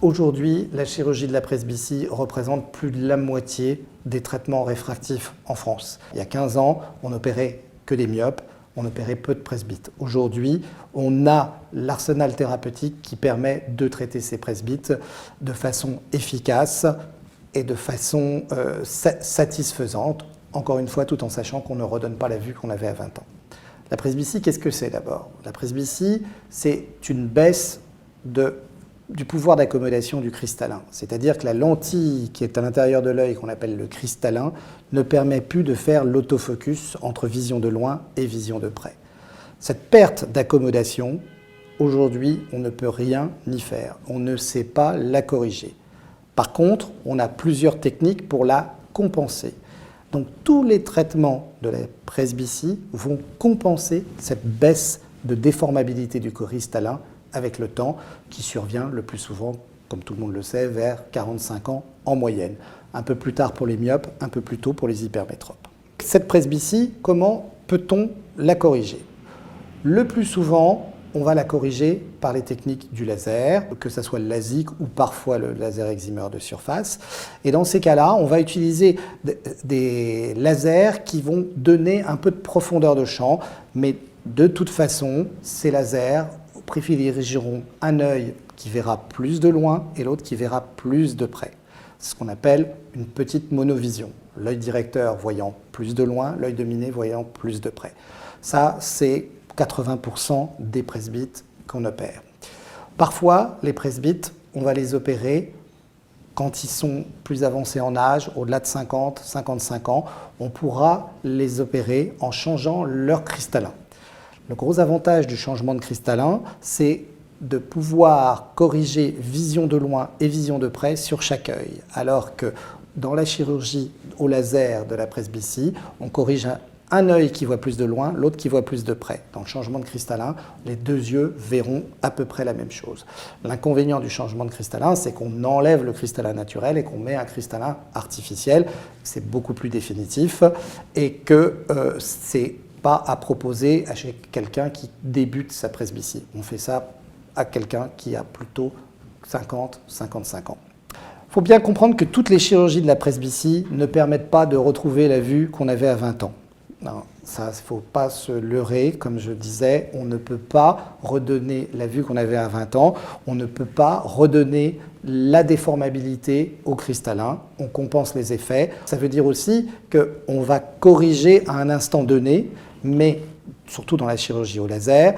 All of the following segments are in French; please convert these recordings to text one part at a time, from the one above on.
Aujourd'hui, la chirurgie de la presbytie représente plus de la moitié des traitements réfractifs en France. Il y a 15 ans, on n'opérait que des myopes, on opérait peu de presbytes. Aujourd'hui, on a l'arsenal thérapeutique qui permet de traiter ces presbytes de façon efficace et de façon satisfaisante, encore une fois, tout en sachant qu'on ne redonne pas la vue qu'on avait à 20 ans. La presbytie, qu'est-ce que c'est d'abord? La presbytie, c'est une baisse du pouvoir d'accommodation du cristallin. C'est-à-dire que la lentille qui est à l'intérieur de l'œil, qu'on appelle le cristallin, ne permet plus de faire l'autofocus entre vision de loin et vision de près. Cette perte d'accommodation, aujourd'hui, on ne peut rien y faire. On ne sait pas la corriger. Par contre, on a plusieurs techniques pour la compenser. Donc tous les traitements de la presbytie vont compenser cette baisse de déformabilité du cristallin avec le temps, qui survient le plus souvent, comme tout le monde le sait, vers 45 ans en moyenne. Un peu plus tard pour les myopes, un peu plus tôt pour les hypermétropes. Cette presbytie, comment peut-on la corriger? Le plus souvent, on va la corriger par les techniques du laser, que ce soit le LASIK ou parfois le laser eximeur de surface. Et dans ces cas-là, on va utiliser des lasers qui vont donner un peu de profondeur de champ, mais de toute façon, ces lasers privilégieront un œil qui verra plus de loin et l'autre qui verra plus de près. C'est ce qu'on appelle une petite monovision. L'œil directeur voyant plus de loin, l'œil dominé voyant plus de près. Ça, c'est 80% des presbytes qu'on opère. Parfois, les presbytes, on va les opérer quand ils sont plus avancés en âge, au-delà de 50, 55 ans, on pourra les opérer en changeant leur cristallin. Le gros avantage du changement de cristallin, c'est de pouvoir corriger vision de loin et vision de près sur chaque œil. Alors que dans la chirurgie au laser de la presbytie, on corrige un œil qui voit plus de loin, l'autre qui voit plus de près. Dans le changement de cristallin, les deux yeux verront à peu près la même chose. L'inconvénient du changement de cristallin, c'est qu'on enlève le cristallin naturel et qu'on met un cristallin artificiel. C'est beaucoup plus définitif et que c'est pas à proposer à quelqu'un qui débute sa presbytie. On fait ça à quelqu'un qui a plutôt 50, 55 ans. Il faut bien comprendre que toutes les chirurgies de la presbytie ne permettent pas de retrouver la vue qu'on avait à 20 ans. Non, ça, il ne faut pas se leurrer, comme je disais, on ne peut pas redonner la vue qu'on avait à 20 ans, on ne peut pas redonner la déformabilité au cristallin, on compense les effets. Ça veut dire aussi qu'on va corriger à un instant donné, mais surtout dans la chirurgie au laser,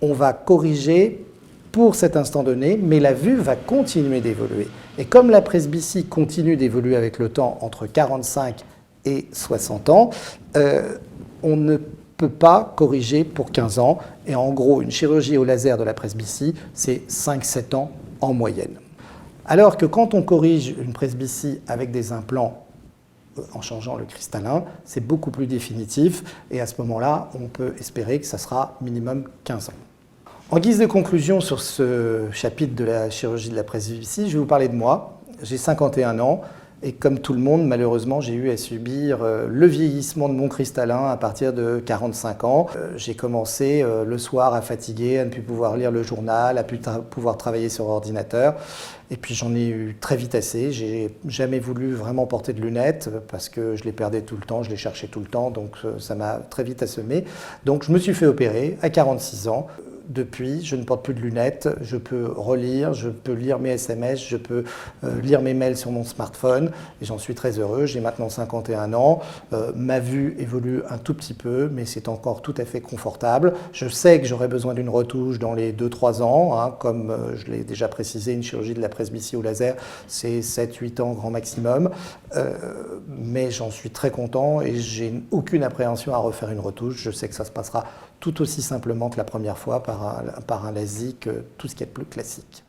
on va corriger pour cet instant donné, mais la vue va continuer d'évoluer. Et comme la presbytie continue d'évoluer avec le temps entre 45 et 60 ans, on ne peut pas corriger pour 15 ans. Et en gros, une chirurgie au laser de la presbytie, c'est 5-7 ans en moyenne. Alors que quand on corrige une presbytie avec des implants en changeant le cristallin, c'est beaucoup plus définitif. Et à ce moment-là, on peut espérer que ça sera minimum 15 ans. En guise de conclusion sur ce chapitre de la chirurgie de la presbytie, je vais vous parler de moi. J'ai 51 ans. Et comme tout le monde, malheureusement, j'ai eu à subir le vieillissement de mon cristallin à partir de 45 ans. J'ai commencé le soir à fatiguer, à ne plus pouvoir lire le journal, à ne plus pouvoir travailler sur ordinateur. Et puis j'en ai eu très vite assez. J'ai jamais voulu vraiment porter de lunettes parce que je les perdais tout le temps, je les cherchais tout le temps, donc ça m'a très vite assommé. Donc je me suis fait opérer à 46 ans. Depuis, je ne porte plus de lunettes, je peux relire, je peux lire mes SMS, je peux lire mes mails sur mon smartphone et j'en suis très heureux. J'ai maintenant 51 ans, ma vue évolue un tout petit peu, mais c'est encore tout à fait confortable. Je sais que j'aurai besoin d'une retouche dans les 2-3 ans, hein, comme je l'ai déjà précisé, une chirurgie de la presbytie au laser, c'est 7-8 ans grand maximum, mais j'en suis très content et j'ai aucune appréhension à refaire une retouche. Je sais que ça se passera tout aussi simplement que la première fois par un LASIK, tout ce qui est plus classique.